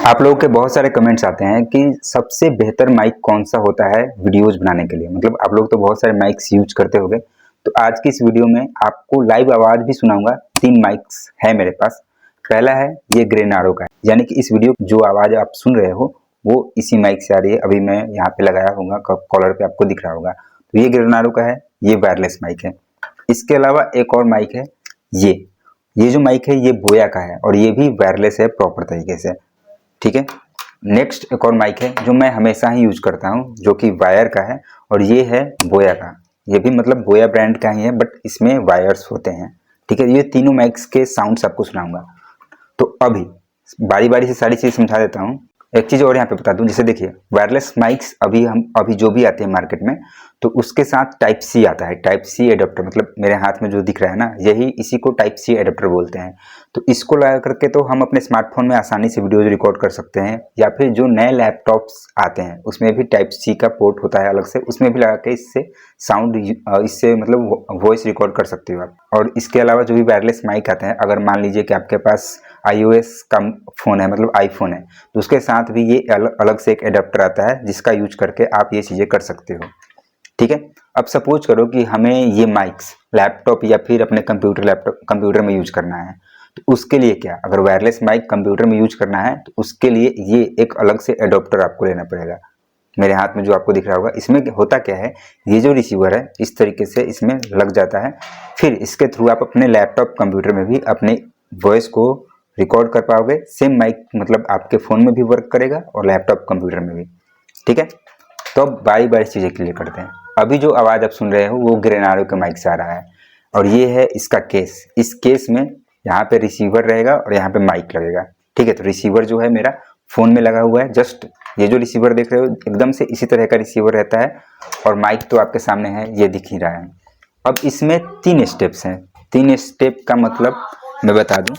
आप लोगों के बहुत सारे कमेंट्स आते हैं कि सबसे बेहतर माइक कौन सा होता है वीडियोज बनाने के लिए। मतलब आप लोग तो बहुत सारे माइक्स यूज करते होंगे। तो आज की इस वीडियो में आपको लाइव आवाज भी सुनाऊंगा। 3 माइक्स है मेरे पास। पहला है ये ग्रेनारो का है, यानी कि इस वीडियो जो आवाज आप सुन रहे हो वो इसी माइक से आ रही है। अभी मैं यहाँ पे लगाया होगा, कॉलर पे आपको दिख रहा होगा। तो ये ग्रेनारो का है, ये वायरलेस माइक है। इसके अलावा एक और माइक है, ये जो माइक है ये बोया का है और ये भी वायरलेस है प्रॉपर तरीके से। ठीक है। नेक्स्ट एक और माइक है जो मैं हमेशा ही यूज करता हूँ, जो कि वायर का है और ये है बोया का। ये भी मतलब बोया ब्रांड का ही है, बट इसमें वायर्स होते हैं। ठीक है। ये तीनों माइक्स के साउंड्स आपको सुनाऊंगा। तो अभी बारी बारी से सारी चीज समझा देता हूँ। एक चीज और यहाँ पे बता दूं, जैसे देखिए वायरलेस माइक्स अभी जो भी आते हैं मार्केट में, तो उसके साथ टाइप सी आता है। टाइप सी एडेप्टर, मतलब मेरे हाथ में जो दिख रहा है ना, यही इसी को टाइप सी एडेप्टर बोलते हैं। तो इसको लगा करके तो हम अपने स्मार्टफोन में आसानी से वीडियोज रिकॉर्ड कर सकते हैं, या फिर जो नए लैपटॉप्स आते हैं उसमें भी टाइप सी का पोर्ट होता है अलग से, उसमें भी लगा के इससे साउंड इससे मतलब वॉइस रिकॉर्ड कर सकते हो आप। और इसके अलावा जो भी वायरलेस माइक आते हैं, अगर मान लीजिए कि आपके पास iOS का फोन है, मतलब आईफोन है, तो उसके साथ भी ये अलग से एक एडेप्टर आता है जिसका यूज करके आप ये चीजें कर सकते हो। ठीक है। अब सपोज करो कि हमें ये माइक्स लैपटॉप या फिर अपने कंप्यूटर में यूज करना है, तो उसके लिए क्या, अगर वायरलेस माइक कंप्यूटर में यूज करना है तो उसके लिए ये एक अलग से एडोप्टर आपको लेना पड़ेगा। मेरे हाथ में जो आपको दिख रहा होगा, इसमें होता क्या है, ये जो रिसीवर है इस तरीके से इसमें लग जाता है। फिर इसके थ्रू आप अपने लैपटॉप कंप्यूटर में भी अपने वॉइस को रिकॉर्ड कर पाओगे। सेम माइक मतलब आपके फ़ोन में भी वर्क करेगा और लैपटॉप कंप्यूटर में भी। ठीक है। तो अब बारी बारी चीज़ें क्लियर करते हैं। अभी जो आवाज़ आप सुन रहे हो वो ग्रेनारो के माइक से आ रहा है और ये है इसका केस। इस केस में यहाँ पे रिसीवर रहेगा और यहाँ पे माइक लगेगा। ठीक है। तो रिसीवर जो है मेरा फ़ोन में लगा हुआ है। जस्ट ये जो रिसीवर देख रहे हो एकदम से इसी तरह का रिसीवर रहता है और माइक तो आपके सामने है, ये दिख ही रहा है। अब इसमें 3 स्टेप्स हैं। 3 स्टेप का मतलब मैं बता दूं,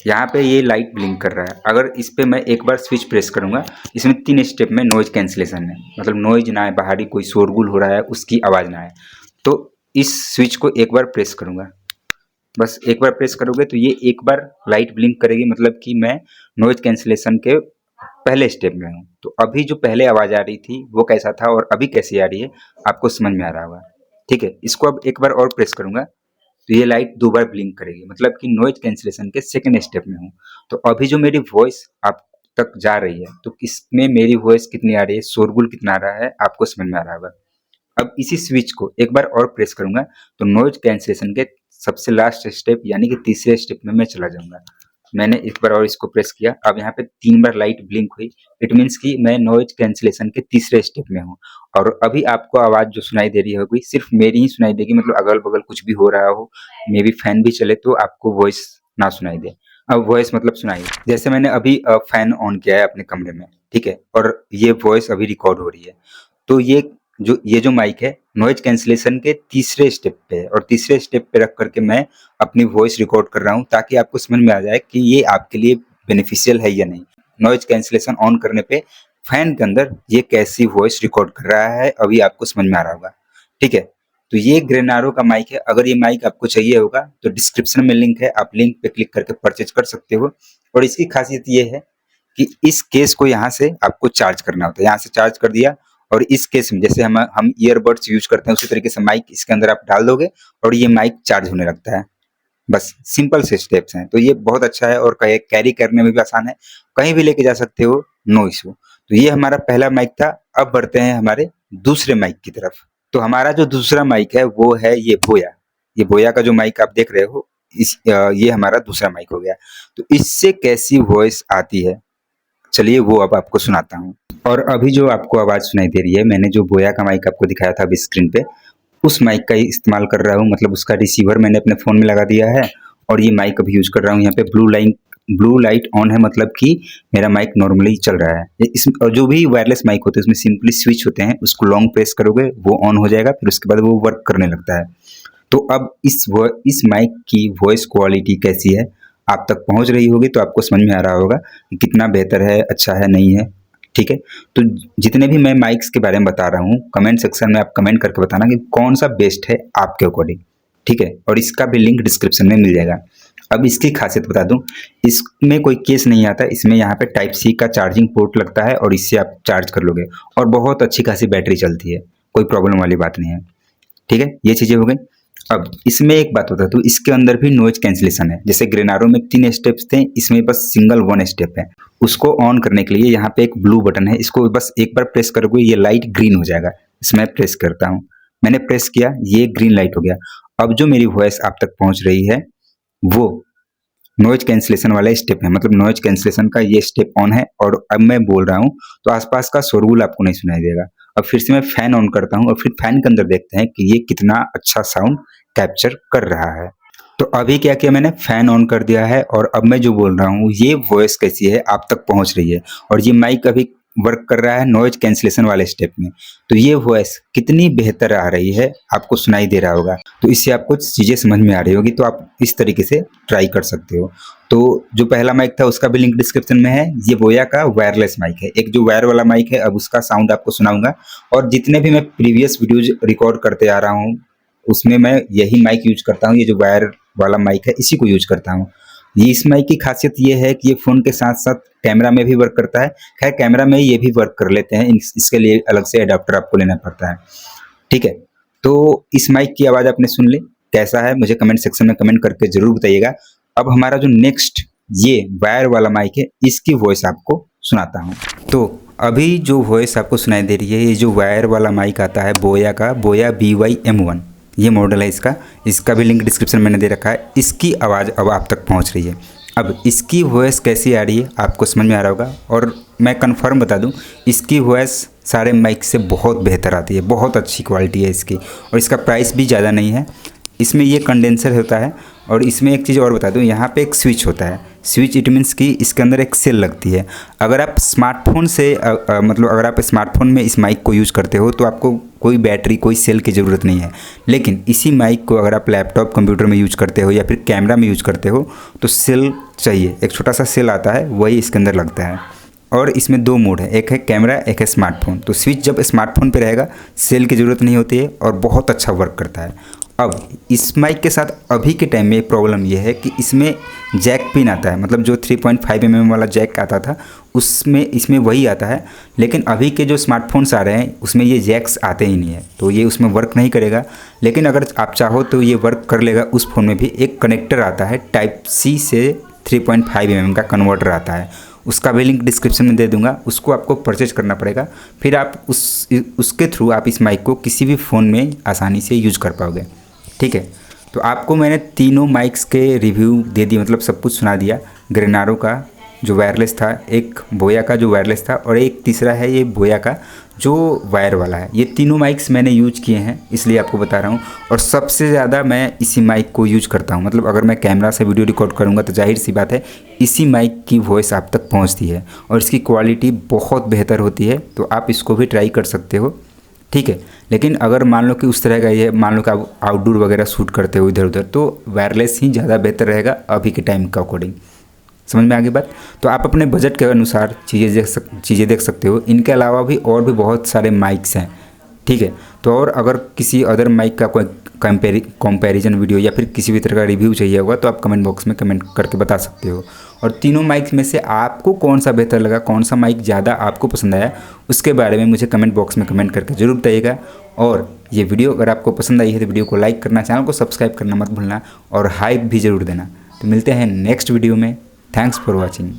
यहाँ पे ये लाइट ब्लिंक कर रहा है। अगर इस पे मैं एक बार स्विच प्रेस करूंगा, इसमें 3 स्टेप में नॉइज कैंसिलेशन है, मतलब नॉइज ना आए, बाहरी कोई शोरगुल हो रहा है उसकी आवाज़ ना आए। तो इस स्विच को एक बार प्रेस करूंगा, बस एक बार प्रेस करोगे तो ये एक बार लाइट ब्लिंक करेगी, मतलब कि मैं नॉइज कैंसिलेशन के पहले स्टेप में हूँ। तो अभी जो पहले आवाज़ आ रही थी वो कैसा था और अभी कैसी आ रही है आपको समझ में आ रहा होगा। ठीक है। इसको अब एक बार और प्रेस करूंगा तो ये लाइट 2 बार ब्लिंक करेगी, मतलब कि नॉइज कैंसिलेशन के सेकंड स्टेप में हूँ। तो अभी जो मेरी वॉइस आप तक जा रही है, तो इसमें मेरी वॉइस कितनी आ रही है, शोरगुल कितना आ रहा है, आपको समझ में आ रहा होगा। अब इसी स्विच को एक बार और प्रेस करूंगा तो नॉइज कैंसिलेशन के सबसे लास्ट स्टेप यानी कि तीसरे स्टेप में मैं चला जाऊंगा। मैंने एक बार और इसको प्रेस किया, अब यहाँ पे 3 बार लाइट ब्लिंक हुई। इट मीन्स कि मैं नॉइज कैंसिलेशन के तीसरे स्टेप में हूँ। और अभी आपको आवाज़ जो सुनाई दे रही होगी सिर्फ मेरी ही सुनाई देगी, मतलब अगल बगल कुछ भी हो रहा हो, मे बी फैन भी चले तो आपको वॉइस ना सुनाई दे। अब वॉइस मतलब सुनाई, जैसे मैंने अभी फैन ऑन किया है अपने कमरे में, ठीक है, और ये वॉइस अभी रिकॉर्ड हो रही है। तो ये जो माइक है नॉइज कैंसिलेशन के तीसरे स्टेप पे है और तीसरे स्टेप पे रख करके मैं अपनी वॉइस रिकॉर्ड कर रहा हूँ, ताकि आपको समझ में आ जाए कि ये आपके लिए बेनिफिशियल है या नहीं। नॉइज कैंसिलेशन ऑन करने पे फैन के अंदर ये कैसी वॉइस रिकॉर्ड कर रहा है अभी आपको समझ में आ रहा होगा। ठीक है। तो ये ग्रेनारो का माइक है। अगर ये माइक आपको चाहिए होगा तो डिस्क्रिप्शन में लिंक है, आप लिंक पे क्लिक करके परचेज कर सकते हो। और इसकी खासियत ये है कि इस केस को यहाँ से आपको चार्ज करना होता है। यहाँ से चार्ज कर दिया और इस केस में जैसे हम ईयरबड्स यूज करते हैं उसी तरीके से माइक इसके अंदर आप डाल दोगे और ये माइक चार्ज होने लगता है। बस सिंपल से स्टेप्स हैं। तो ये बहुत अच्छा है और कैरी करने में भी आसान है, कहीं भी लेके जा सकते हो, नो इशू। तो ये हमारा पहला माइक था। अब बढ़ते हैं हमारे दूसरे माइक की तरफ। तो हमारा जो दूसरा माइक है वो है ये बोया। ये बोया का जो माइक आप देख रहे हो ये हमारा दूसरा माइक हो गया। तो इससे कैसी वॉइस आती है चलिए वो अब आपको सुनाता हूँ। और अभी जो आपको आवाज़ सुनाई दे रही है, मैंने जो बोया का माइक आपको दिखाया था अभी स्क्रीन पे, उस माइक का ही इस्तेमाल कर रहा हूँ। मतलब उसका रिसीवर मैंने अपने फ़ोन में लगा दिया है और ये माइक अभी यूज़ कर रहा हूँ। यहाँ पे ब्लू लाइट ऑन है, मतलब कि मेरा माइक नॉर्मली चल रहा है। और जो भी वायरलेस माइक होते हैं उसमें सिंपली स्विच होते हैं, उसको लॉन्ग प्रेस करोगे वो ऑन हो जाएगा, फिर उसके बाद वो वर्क करने लगता है। तो अब इस माइक की वॉइस क्वालिटी कैसी है आप तक पहुंच रही होगी, तो आपको समझ में आ रहा होगा कि कितना बेहतर है, अच्छा है, नहीं है। ठीक है। तो जितने भी मैं माइक्स के बारे में बता रहा हूँ, कमेंट सेक्शन में आप कमेंट करके बताना कि कौन सा बेस्ट है आपके अकॉर्डिंग। ठीक है। और इसका भी लिंक डिस्क्रिप्शन में मिल जाएगा। अब इसकी खासियत बता दूं, इसमें कोई केस नहीं आता, इसमें यहाँ पे टाइप सी का चार्जिंग पोर्ट लगता है और इससे आप चार्ज कर लोगे और बहुत अच्छी खासी बैटरी चलती है, कोई प्रॉब्लम वाली बात नहीं है। ठीक है, ये चीज़ें हो गई। अब इसमें एक बात बता दूं, इसके अंदर भी नॉइज कैंसिलेशन है। जैसे ग्रेनारो में 3 स्टेप्स थे, इसमें बस सिंगल 1 स्टेप है। उसको ऑन करने के लिए यहाँ पे एक ब्लू बटन है, इसको बस एक बार प्रेस करोगे ये लाइट ग्रीन हो जाएगा। इसमें प्रेस करता हूँ, मैंने प्रेस किया, ये ग्रीन लाइट हो गया। अब जो मेरी वॉइस आप तक पहुँच रही है वो नॉइज कैंसिलेशन वाला स्टेप है, मतलब नॉइज कैंसिलेशन का ये स्टेप ऑन है और अब मैं बोल रहा हूँ तो आसपास का शोरगुल आपको नहीं सुनाई देगा। अब फिर से मैं फैन ऑन करता हूँ और फिर फैन के अंदर देखते हैं कि ये कितना अच्छा साउंड कैप्चर कर रहा है। तो अभी क्या किया मैंने, फैन ऑन कर दिया है और अब मैं जो बोल रहा हूँ ये वॉइस कैसी है आप तक पहुँच रही है और ये माइक अभी वर्क कर रहा है नॉइज कैंसिलेशन वाले स्टेप में। तो ये वॉइस कितनी बेहतर आ रही है आपको सुनाई दे रहा होगा। तो इससे आपको चीज़ें समझ में आ रही होगी, तो आप इस तरीके से ट्राई कर सकते हो। तो जो पहला माइक था उसका भी लिंक डिस्क्रिप्शन में है। ये बोया का वायरलेस माइक है। एक जो वायर वाला माइक है अब उसका साउंड आपको सुनाऊंगा, और जितने भी मैं प्रीवियस वीडियोज रिकॉर्ड करते आ रहा हूँ उसमें मैं यही माइक यूज करता हूँ। ये जो वायर वाला माइक है इसी को यूज करता हूँ। ये इस माइक की खासियत ये है कि ये फ़ोन के साथ साथ कैमरा में भी वर्क करता है। खैर कैमरा में ये भी वर्क कर लेते हैं, इसके लिए अलग से अडाप्टर आपको लेना पड़ता है। ठीक है, तो इस माइक की आवाज़ आपने सुन ली, कैसा है मुझे कमेंट सेक्शन में कमेंट करके ज़रूर बताइएगा। अब हमारा जो नेक्स्ट ये वायर वाला माइक है इसकी वॉइस आपको सुनाता हूँ। तो अभी जो वॉइस आपको सुनाई दे रही है ये जो वायर वाला माइक आता है बोया का, बोया BY-M1 ये मॉडल है इसका भी लिंक डिस्क्रिप्शन में मैंने दे रखा है। इसकी आवाज़ अब आप तक पहुंच रही है। अब इसकी वॉइस कैसी आ रही है आपको समझ में आ रहा होगा, और मैं कंफर्म बता दूं इसकी वॉइस सारे माइक से बहुत बेहतर आती है, बहुत अच्छी क्वालिटी है इसकी, और इसका प्राइस भी ज़्यादा नहीं है। इसमें ये कंडेंसर होता है और इसमें एक चीज़ और बता दूं, यहाँ पे एक स्विच होता है। स्विच इट मीन्स कि इसके अंदर एक सेल लगती है। अगर आप स्मार्टफोन से मतलब अगर आप स्मार्टफोन में इस माइक को यूज़ करते हो तो आपको कोई बैटरी कोई सेल की ज़रूरत नहीं है। लेकिन इसी माइक को अगर आप लैपटॉप कंप्यूटर में यूज करते हो या फिर कैमरा में यूज करते हो तो सेल चाहिए। एक छोटा सा सेल आता है वही इसके अंदर लगता है, और इसमें 2 मोड है, एक है कैमरा एक है स्मार्टफोन। तो स्विच जब स्मार्टफोन पे रहेगा सेल की ज़रूरत नहीं होती है और बहुत अच्छा वर्क करता है। अब इस माइक के साथ अभी के टाइम में प्रॉब्लम यह है कि इसमें जैक पिन आता है, मतलब जो 3.5 mm वाला जैक आता था उसमें इसमें वही आता है। लेकिन अभी के जो स्मार्टफोन्स आ रहे हैं उसमें ये जैक्स आते ही नहीं है, तो ये उसमें वर्क नहीं करेगा। लेकिन अगर आप चाहो तो ये वर्क कर लेगा। उस फ़ोन में भी एक कनेक्टर आता है टाइप C से 3.5 mm का कन्वर्टर आता है, उसका भी लिंक डिस्क्रिप्शन में दे दूंगा। उसको आपको परचेज करना पड़ेगा, फिर आप उसके थ्रू आप इस माइक को किसी भी फ़ोन में आसानी से यूज कर पाओगे। ठीक है, तो आपको मैंने तीनों माइक्स के रिव्यू दे दिए, मतलब सब कुछ सुना दिया। ग्रेनारो का जो वायरलेस था, एक बोया का जो वायरलेस था, और एक तीसरा है ये बोया का जो वायर वाला है। ये तीनों माइक्स मैंने यूज किए हैं इसलिए आपको बता रहा हूँ। और सबसे ज़्यादा मैं इसी माइक को यूज करता हूँ, मतलब अगर मैं कैमरा से वीडियो रिकॉर्ड करूँगा तो जाहिर सी बात है इसी माइक की वॉइस आप तक पहुँचती है और इसकी क्वालिटी बहुत बेहतर होती है। तो आप इसको भी ट्राई कर सकते हो। ठीक है, लेकिन अगर मान लो कि उस तरह का ये मान लो कि आप आउटडोर वगैरह शूट करते हो इधर उधर, तो वायरलेस ही ज़्यादा बेहतर रहेगा अभी के टाइम के अकॉर्डिंग। समझ में आ गई बात? तो आप अपने बजट के अनुसार चीज़ें देख सकते हो। इनके अलावा भी और भी बहुत सारे माइक्स हैं। ठीक है, तो और अगर किसी अदर माइक का कोई कंपैरिजन वीडियो या फिर किसी भी तरह का रिव्यू चाहिए होगा तो आप कमेंट बॉक्स में कमेंट करके बता सकते हो। और तीनों माइक्स में से आपको कौन सा बेहतर लगा, कौन सा माइक ज़्यादा आपको पसंद आया, उसके बारे में मुझे कमेंट बॉक्स में कमेंट करके ज़रूर बताइएगा। और ये वीडियो अगर आपको पसंद आई है तो वीडियो को लाइक करना, चैनल को सब्सक्राइब करना मत भूलना और हाइप भी ज़रूर देना। तो मिलते हैं नेक्स्ट वीडियो में। Thanks for watching.